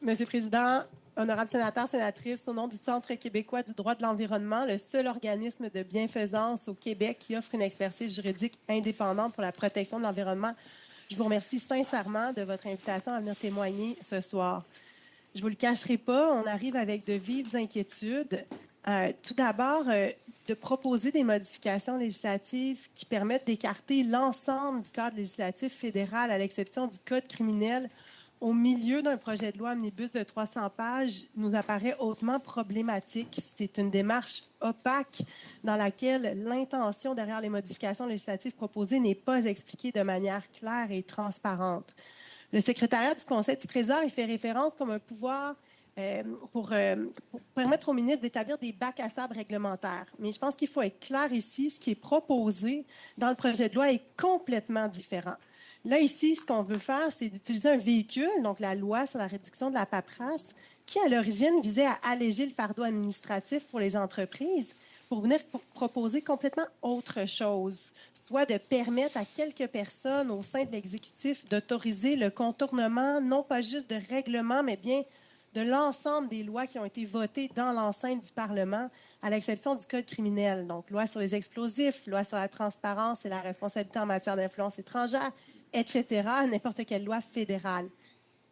Monsieur le Président, honorables sénateurs, sénatrices, au nom du Centre québécois du droit de l'environnement, le seul organisme de bienfaisance au Québec qui offre une expertise juridique indépendante pour la protection de l'environnement, je vous remercie sincèrement de votre invitation à venir témoigner ce soir. Je ne vous le cacherai pas, on arrive avec de vives inquiétudes. Tout d'abord, de proposer des modifications législatives qui permettent d'écarter l'ensemble du cadre législatif fédéral, à l'exception du Code criminel, au milieu d'un projet de loi omnibus de 300 pages, nous apparaît hautement problématique. C'est une démarche opaque dans laquelle l'intention derrière les modifications législatives proposées n'est pas expliquée de manière claire et transparente. Le secrétariat du Conseil du Trésor y fait référence comme un pouvoir pour permettre au ministre d'établir des bacs à sable réglementaires. Mais je pense qu'il faut être clair ici, ce qui est proposé dans le projet de loi est complètement différent. Là, ici, ce qu'on veut faire, c'est d'utiliser un véhicule, donc la loi sur la réduction de la paperasse, qui, à l'origine, visait à alléger le fardeau administratif pour les entreprises pour venir proposer complètement autre chose, soit de permettre à quelques personnes au sein de l'exécutif d'autoriser le contournement, non pas juste de règlements, mais bien de l'ensemble des lois qui ont été votées dans l'enceinte du Parlement, à l'exception du Code criminel. Donc, loi sur les explosifs, loi sur la transparence et la responsabilité en matière d'influence étrangère, etc., n'importe quelle loi fédérale.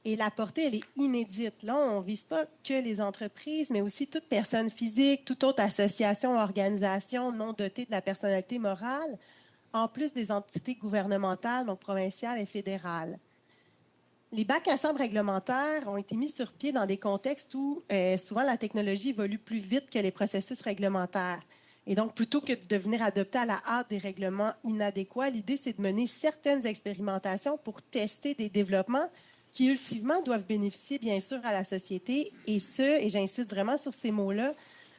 Et la portée, elle est inédite. Là, on ne vise pas que les entreprises, mais aussi toute personne physique, toute autre association ou organisation non dotée de la personnalité morale, en plus des entités gouvernementales, donc provinciales et fédérales. Les bacs à sable réglementaires ont été mis sur pied dans des contextes où souvent la technologie évolue plus vite que les processus réglementaires. Et donc, plutôt que de venir adopter à la hâte des règlements inadéquats, l'idée, c'est de mener certaines expérimentations pour tester des développements qui, ultimement, doivent bénéficier, bien sûr, à la société, et j'insiste vraiment sur ces mots-là,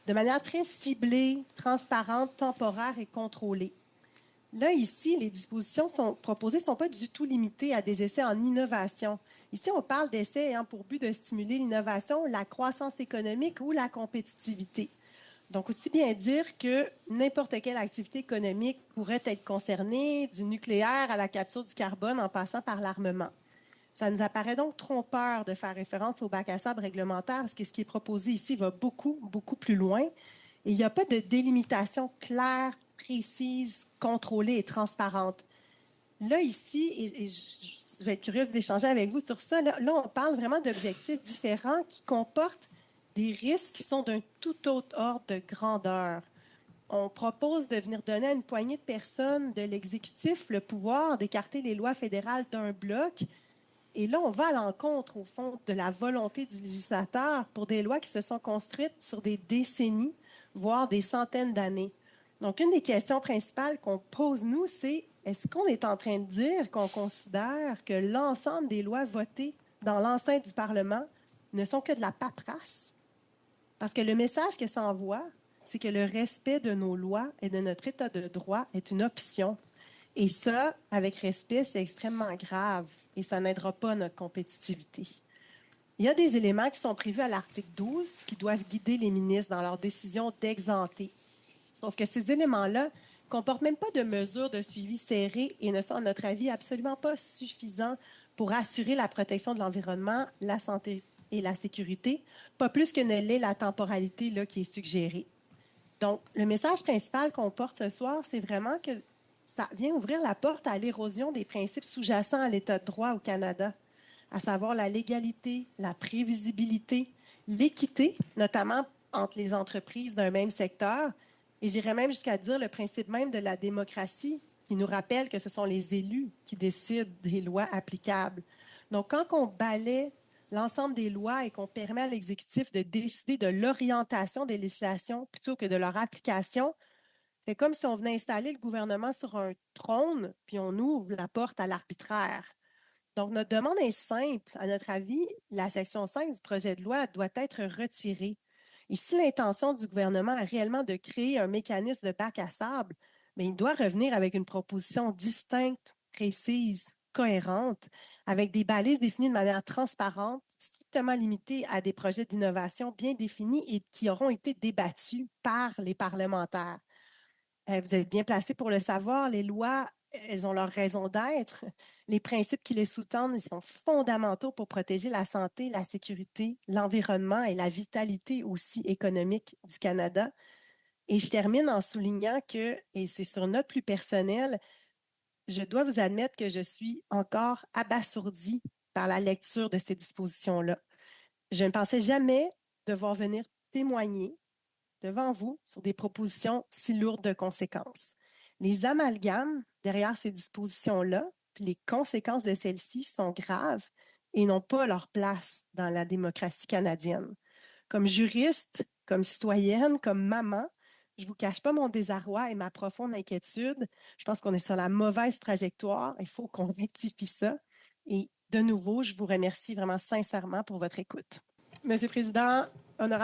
de manière très ciblée, transparente, temporaire et contrôlée. Là, ici, les dispositions proposées ne sont pas du tout limitées à des essais en innovation. Ici, on parle d'essais ayant pour but de stimuler l'innovation, la croissance économique ou la compétitivité. Donc, aussi bien dire que n'importe quelle activité économique pourrait être concernée, du nucléaire à la capture du carbone en passant par l'armement. Ça nous apparaît donc trompeur de faire référence au bac à sable réglementaire parce que ce qui est proposé ici va beaucoup, beaucoup plus loin. Et il n'y a pas de délimitation claire, précise, contrôlée et transparente. Là, ici, et je vais être curieuse d'échanger avec vous sur ça, là on parle vraiment d'objectifs différents qui comportent des risques qui sont d'un tout autre ordre de grandeur. On propose de venir donner à une poignée de personnes de l'exécutif le pouvoir d'écarter les lois fédérales d'un bloc. Et là, on va à l'encontre, au fond, de la volonté du législateur pour des lois qui se sont construites sur des décennies, voire des centaines d'années. Donc, une des questions principales qu'on pose, nous, c'est est-ce qu'on est en train de dire qu'on considère que l'ensemble des lois votées dans l'enceinte du Parlement ne sont que de la paperasse? Parce que le message que ça envoie, c'est que le respect de nos lois et de notre état de droit est une option. Et ça, avec respect, c'est extrêmement grave et ça n'aidera pas notre compétitivité. Il y a des éléments qui sont prévus à l'article 12 qui doivent guider les ministres dans leur décision d'exenter. Sauf que ces éléments-là ne comportent même pas de mesures de suivi serrées et ne sont, à notre avis, absolument pas suffisants pour assurer la protection de l'environnement, la santé et la sécurité, pas plus que ne l'est la temporalité là, qui est suggérée. Donc, le message principal qu'on porte ce soir, c'est vraiment que ça vient ouvrir la porte à l'érosion des principes sous-jacents à l'État de droit au Canada, à savoir la légalité, la prévisibilité, l'équité, notamment entre les entreprises d'un même secteur, et j'irais même jusqu'à dire le principe même de la démocratie, qui nous rappelle que ce sont les élus qui décident des lois applicables. Donc, quand on balaie l'ensemble des lois et qu'on permet à l'exécutif de décider de l'orientation des législations plutôt que de leur application, c'est comme si on venait installer le gouvernement sur un trône, puis on ouvre la porte à l'arbitraire. Donc, notre demande est simple. À notre avis, la section 5 du projet de loi doit être retirée. Et si l'intention du gouvernement est réellement de créer un mécanisme de bac à sable, bien, il doit revenir avec une proposition distincte, précise, cohérente, avec des balises définies de manière transparente, strictement limitées à des projets d'innovation bien définis et qui auront été débattus par les parlementaires. Vous êtes bien placé pour le savoir, les lois elles ont leur raison d'être. Les principes qui les sous-tendent, ils sont fondamentaux pour protéger la santé, la sécurité, l'environnement et la vitalité aussi économique du Canada. Et je termine en soulignant que, et c'est sur une note plus personnelle, je dois vous admettre que je suis encore abasourdie par la lecture de ces dispositions-là. Je ne pensais jamais devoir venir témoigner devant vous sur des propositions si lourdes de conséquences. Les amalgames derrière ces dispositions-là, puis les conséquences de celles-ci sont graves et n'ont pas leur place dans la démocratie canadienne. Comme juriste, comme citoyenne, comme maman, je ne vous cache pas mon désarroi et ma profonde inquiétude. Je pense qu'on est sur la mauvaise trajectoire. Il faut qu'on rectifie ça. Et de nouveau, je vous remercie vraiment sincèrement pour votre écoute. Monsieur le Président, honorable